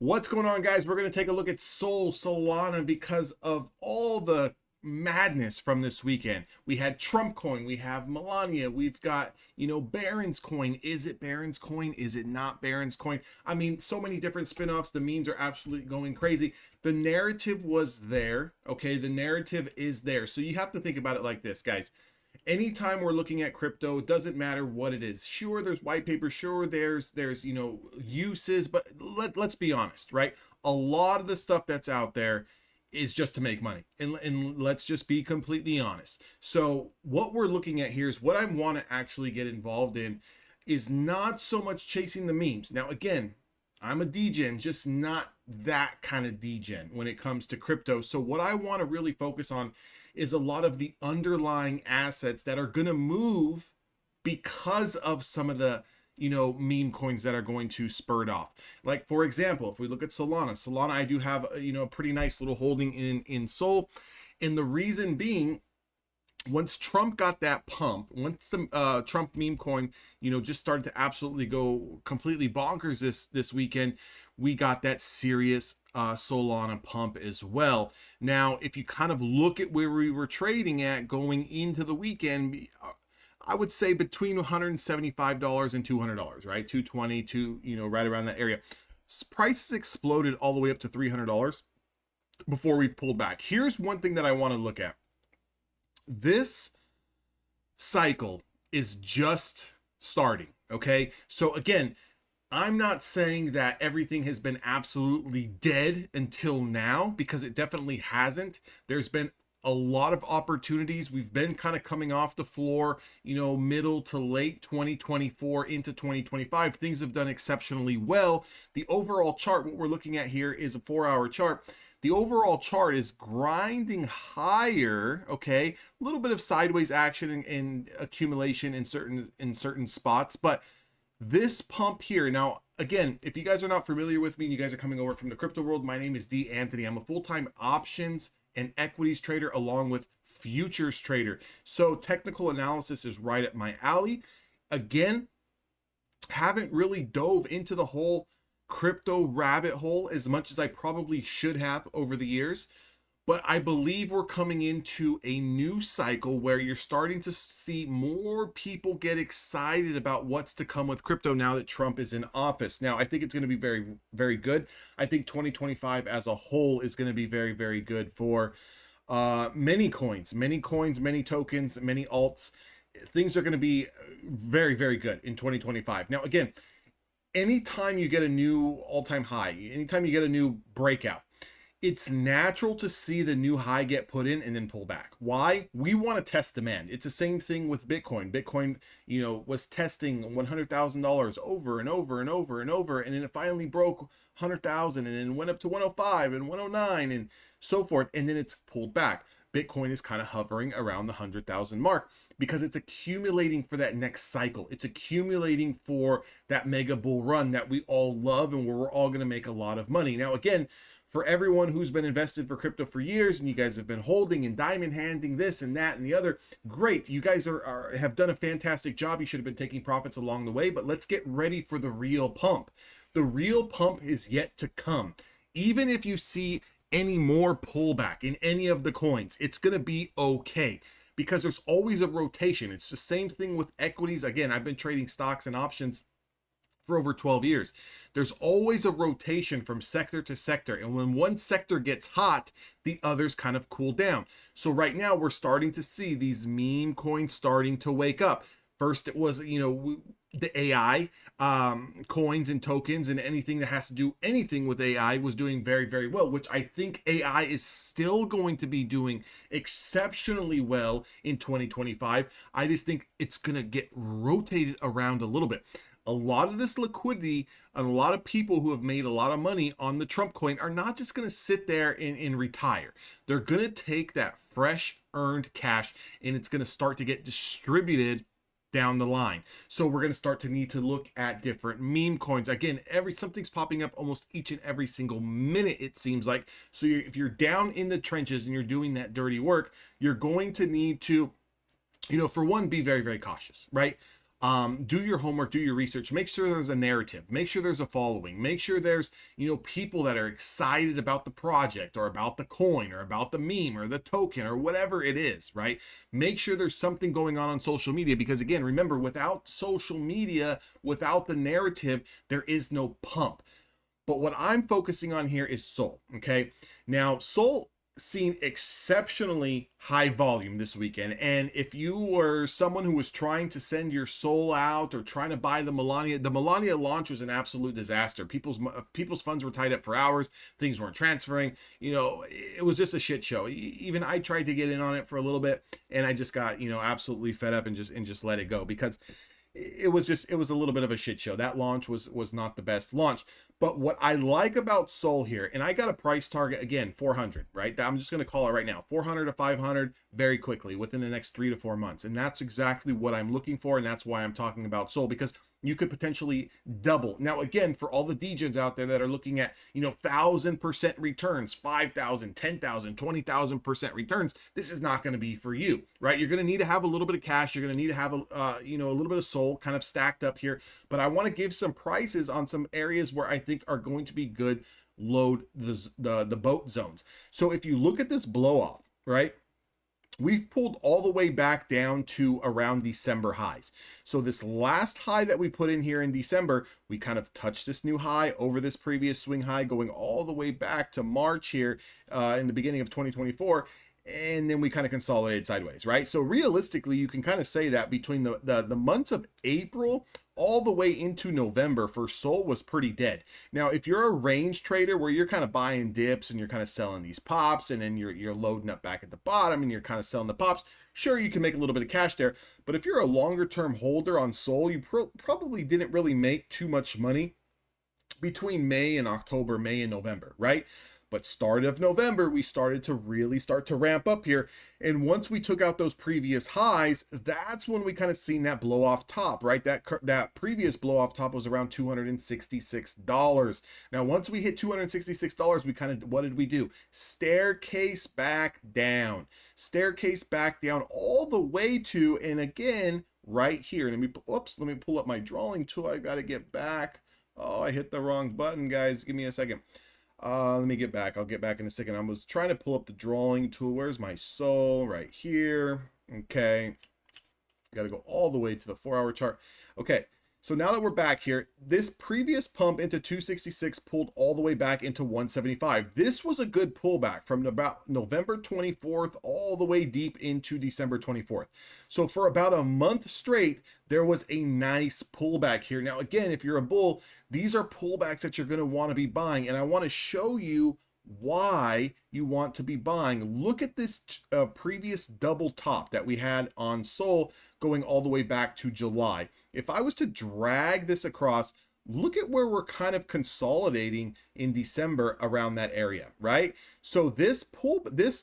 What's going on, guys? We're going to take a look at Solana because of all the madness from this weekend. We had Trump coin, we have Melania, we've got, Barron's coin. Is it Barron's coin? Is it not Barron's coin? I mean, so many different spin-offs. The memes are absolutely going crazy. The narrative was there, okay? The narrative is there. So you have to think about it like this, guys. Anytime we're looking at crypto, it doesn't matter what it is. Sure, there's white paper, sure, there's uses, but let's be honest, right? A lot of the stuff that's out there is just to make money, and let's just be completely honest. So what we're looking at here is what I want to actually get involved in is not so much chasing the memes. Now again, I'm a degen, just not that kind of degen when it comes to crypto. So what I want to really focus on is a lot of the underlying assets that are going to move because of some of the meme coins that are going to spurt off. Like, for example, if we look at Solana, I do have a pretty nice little holding in Sol, and the reason being, once Trump got that pump, once the Trump meme coin, just started to absolutely go completely bonkers this weekend, we got that serious Solana pump as well. Now, if you kind of look at where we were trading at going into the weekend, I would say between $175 and $200, right? 220 to, right around that area. Prices exploded all the way up to $300 before we pulled back. Here's one thing that I want to look at. This cycle is just starting, okay? So again, I'm not saying that everything has been absolutely dead until now, because it definitely hasn't. There's been a lot of opportunities. We've been kind of coming off the floor, middle to late 2024 into 2025. Things have done exceptionally well. The overall chart, what we're looking at here is a 4-hour chart. The overall chart is grinding higher, okay? A little bit of sideways action and accumulation in certain spots, but this pump here, now again, if you guys are not familiar with me and you guys are coming over from the crypto world, my name is D. Anthony. I'm a full-time options and equities trader along with futures trader. So technical analysis is right up my alley. Again, haven't really dove into the whole crypto rabbit hole as much as I probably should have over the years, but I believe we're coming into a new cycle where you're starting to see more people get excited about what's to come with crypto now that Trump is in office. Now, I think it's going to be very, very good. I think 2025 as a whole is going to be very, very good for many coins, many tokens, many alts. Things are going to be very, very good in 2025. Now, again, anytime you get a new all-time high, anytime you get a new breakout, it's natural to see the new high get put in and then pull back. Why? We want to test demand. It's the same thing with Bitcoin. Bitcoin, was testing $100,000 over and over and over and over, and then it finally broke 100,000 and then went up to 105 and 109 and so forth, and then it's pulled back. Bitcoin is kind of hovering around the 100,000 mark because it's accumulating for that next cycle. It's accumulating for that mega bull run that we all love and where we're all going to make a lot of money. Now, again, for everyone who's been invested for crypto for years and you guys have been holding and diamond handing this and that and the other, great. You guys have done a fantastic job. You should have been taking profits along the way, but let's get ready for the real pump. The real pump is yet to come. Even if you see any more pullback in any of the coins, it's going to be okay because there's always a rotation. It's the same thing with equities. Again, I've been trading stocks and options for over 12 years. There's always a rotation from sector to sector, and when one sector gets hot, the others kind of cool down. So right now we're starting to see these meme coins starting to wake up. First it was the AI coins and tokens, and anything that has to do anything with AI was doing very, very well, which I think AI is still going to be doing exceptionally well in 2025. I just think it's going to get rotated around a little bit. A lot of this liquidity and a lot of people who have made a lot of money on the Trump coin are not just going to sit there and retire. They're going to take that fresh earned cash and it's going to start to get distributed down the line. So we're going to start to need to look at different meme coins. Again, something's popping up almost each and every single minute, it seems like. So if you're down in the trenches and you're doing that dirty work, you're going to need to, for one, be very, very cautious, right? Do your homework, do your research, make sure there's a narrative, make sure there's a following, make sure there's, people that are excited about the project or about the coin or about the meme or the token or whatever it is, right? Make sure there's something going on social media, because again, remember, without social media, without the narrative, there is no pump. But what I'm focusing on here is Sol. Okay. Now, Sol seen exceptionally high volume this weekend. And if you were someone who was trying to send your Sol out or trying to buy the Melania launch was an absolute disaster. People's funds were tied up for hours. Things weren't transferring. It was just a shit show. Even I tried to get in on it for a little bit, and I just got, absolutely fed up and just let it go, because it was a little bit of a shit show. That launch was not the best launch. But what I like about Sol here, and I got a price target, again, 400, right? I'm just going to call it right now, 400 to 500 very quickly within the next 3 to 4 months. And that's exactly what I'm looking for. And that's why I'm talking about Sol, because you could potentially double. Now, again, for all the DJs out there that are looking at, 1,000% returns, 5,000, 10,000, 20,000% returns, this is not going to be for you, right? You're going to need to have a little bit of cash. You're going to need to have a little bit of Sol kind of stacked up here. But I want to give some prices on some areas where I think are going to be good load the boat zones. So if you look at this blow off, right, we've pulled all the way back down to around December highs. So this last high that we put in here in December, we kind of touched this new high over this previous swing high, going all the way back to March here in the beginning of 2024. And then we kind of consolidated sideways, right? So realistically, you can kind of say that between the months of April all the way into November for Sol was pretty dead. Now, if you're a range trader where you're kind of buying dips and you're kind of selling these pops, and then you're loading up back at the bottom and you're kind of selling the pops, sure, you can make a little bit of cash there. But if you're a longer term holder on Sol, you probably didn't really make too much money between May and November, right? But start of November, we started to really ramp up here. And once we took out those previous highs, that's when we kind of seen that blow off top, right? That previous blow off top was around $266. Now, once we hit $266, we kind of, what did we do? Staircase back down all the way to, and again, right here. Let me pull up my drawing tool. I got to get back. Oh, I hit the wrong button, guys. Give me a second. Let me get back. I'll get back in a second. I was trying to pull up the drawing tool. Where's my Sol? Right here. Okay. Got to go all the way to the 4-hour chart. Okay. So now that we're back here, this previous pump into 266 pulled all the way back into 175. This was a good pullback from about November 24th all the way deep into December 24th. So for about a month straight, there was a nice pullback here. Now, again, if you're a bull, these are pullbacks that you're going to want to be buying. And I want to show you why you want to be buying. Look at this previous double top that we had on Sol going all the way back to July. If I was to drag this across, look at where we're kind of consolidating in December around that area, right? So this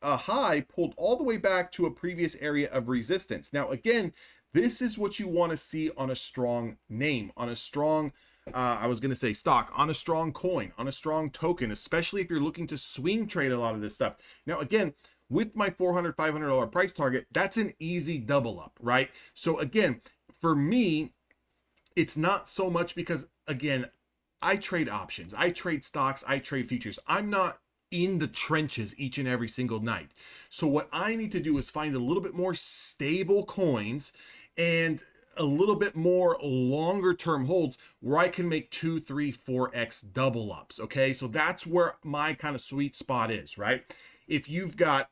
high pulled all the way back to a previous area of resistance. Now, again, this is what you want to see on a strong name, on a strong I was going to say stock, on a strong coin, on a strong token, especially if you're looking to swing trade a lot of this stuff. Now, again, with my $400, $500 price target, that's an easy double up, right? So again, for me, it's not so much because, again, I trade options, I trade stocks, I trade futures. I'm not in the trenches each and every single night. So what I need to do is find a little bit more stable coins and a little bit more longer term holds where I can make 2, 3, 4x double ups. Okay. So that's where my kind of sweet spot is, right? If you've got,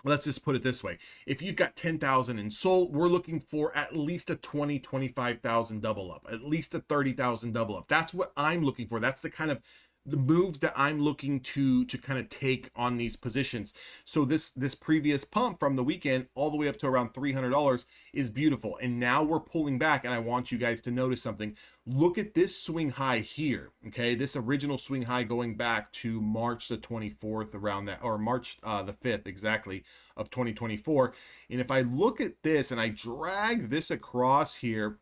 let's just put it this way. If you've got 10,000 in Sol, we're looking for at least a 20, 25,000 double up, at least a 30,000 double up. That's what I'm looking for. That's the kind of the moves that I'm looking to kind of take on these positions. So this previous pump from the weekend all the way up to around $300 is beautiful. And now we're pulling back, and I want you guys to notice something. Look at this swing high here. Okay, this original swing high going back to March the 24th around that, or March the 5th exactly of 2024. And if I look at this and I drag this across here,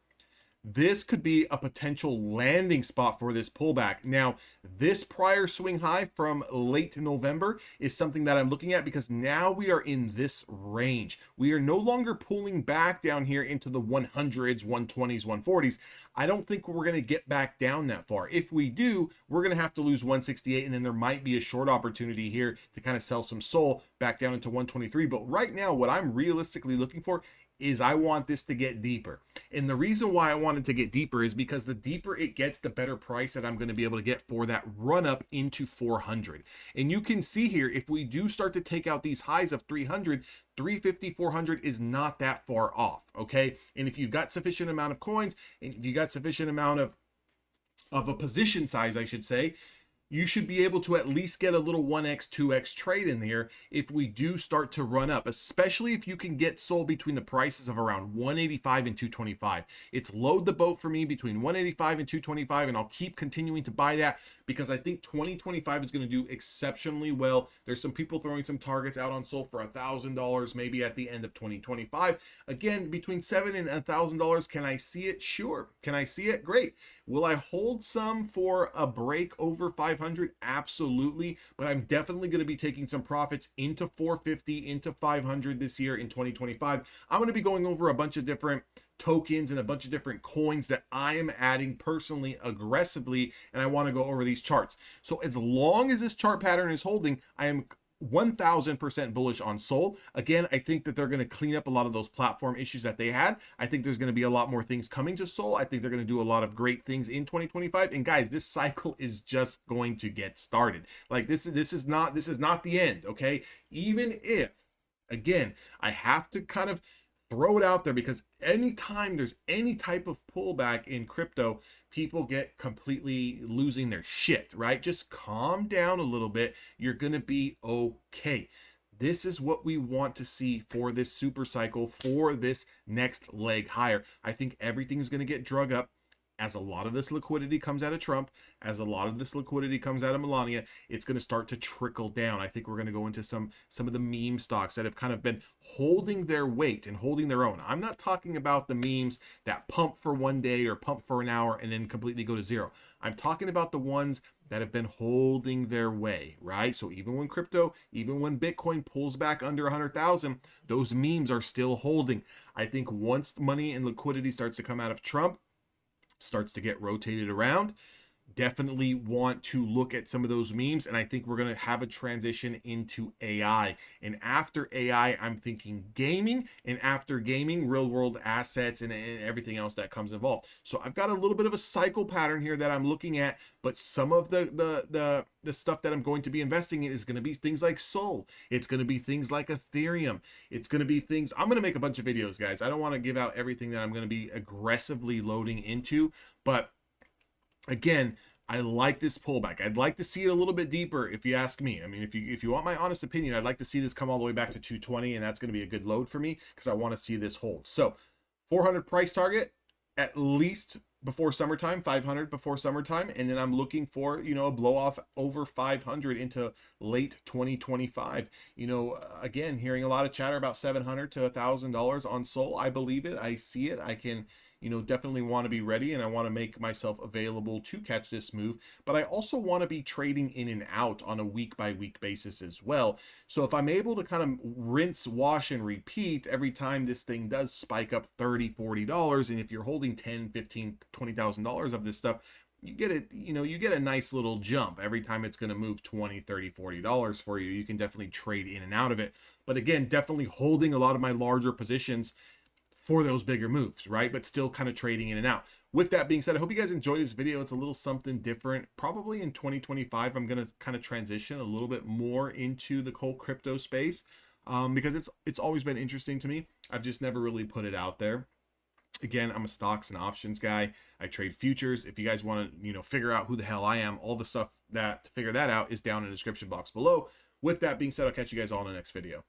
this could be a potential landing spot for this pullback. Now, this prior swing high from late November is something that I'm looking at, because now we are in this range. We are no longer pulling back down here into the 100s, 120s, 140s. I don't think we're going to get back down that far. If we do, we're going to have to lose 168, and then there might be a short opportunity here to kind of sell some SOL back down into 123. But right now, what I'm realistically looking for is I want this to get deeper. And the reason why I want it to get deeper is because the deeper it gets, the better price that I'm going to be able to get for that run up into 400. And you can see here, if we do start to take out these highs of 300, 350, 400 is not that far off. Okay. And if you've got sufficient amount of coins, and if you got sufficient amount of a position size, I should say, you should be able to at least get a little 1x, 2x trade in there if we do start to run up, especially if you can get sold between the prices of around 185 and 225. It's load the boat for me between 185 and 225, and I'll keep continuing to buy that because I think 2025 is going to do exceptionally well. There's some people throwing some targets out on SOL for $1,000 maybe at the end of 2025. Again, between $7,000 and $1,000. Can I see it? Sure. Can I see it? Great. Will I hold some for a break over 500? Absolutely. But I'm definitely going to be taking some profits into 450, into 500 this year in 2025. I'm going to be going over a bunch of different tokens and a bunch of different coins that I am adding personally aggressively, and I want to go over these charts. So as long as this chart pattern is holding, I am 1000% bullish on SOL. Again, I think that they're going to clean up a lot of those platform issues that they had. I think there's going to be a lot more things coming to SOL. I think they're going to do a lot of great things in 2025. And guys, this cycle is just going to get started. Like this is not the end. Okay. Even if, again, I have to kind of throw it out there, because anytime there's any type of pullback in crypto, people get completely losing their shit, right? Just calm down a little bit. You're going to be okay. This is what we want to see for this super cycle, for this next leg higher. I think everything is going to get drug up. As a lot of this liquidity comes out of Trump, as a lot of this liquidity comes out of Melania, it's going to start to trickle down. I think we're going to go into some of the meme stocks that have kind of been holding their weight and holding their own. I'm not talking about the memes that pump for one day or pump for an hour and then completely go to zero. I'm talking about the ones that have been holding their way, right? So even when crypto, even when Bitcoin pulls back under 100,000, those memes are still holding. I think once money and liquidity starts to come out of Trump, starts to get rotated around, definitely want to look at some of those memes. And I think we're going to have a transition into AI. And after AI, I'm thinking gaming, and after gaming, real world assets and everything else that comes involved. So I've got a little bit of a cycle pattern here that I'm looking at, but some of the stuff that I'm going to be investing in is going to be things like SOL. It's going to be things like Ethereum. It's going to be things, I'm going to make a bunch of videos, guys. I don't want to give out everything that I'm going to be aggressively loading into, but again, I like this pullback. I'd like to see it a little bit deeper, if you ask me. I mean, if you want my honest opinion, I'd like to see this come all the way back to 220, and that's going to be a good load for me because I want to see this hold. So 400 price target at least before summertime, 500 before summertime, and then I'm looking for, you know, a blow off over 500 into late 2025. You know, again, hearing a lot of chatter about $700 to $1,000 on SOL. I believe it. I see it. I can, you know, definitely want to be ready, and I want to make myself available to catch this move. But I also want to be trading in and out on a week by week basis as well. So if I'm able to kind of rinse, wash, and repeat every time this thing does spike up $30, $40, and if you're holding $10, $15, $20,000 of this stuff, you get it, you know, you get a nice little jump every time it's going to move $20, $30, $40 for you. You can definitely trade in and out of it. But again, definitely holding a lot of my larger positions for those bigger moves, right? But still kind of trading in and out. With that being said, I hope you guys enjoy this video. It's a little something different. Probably in 2025, I'm going to kind of transition a little bit more into the whole crypto space because it's always been interesting to me. I've just never really put it out there. Again, I'm a stocks and options guy. I trade futures. If you guys want to, you know, figure out who the hell I am, all the stuff that to figure that out is down in the description box below. With that being said, I'll catch you guys all in the next video.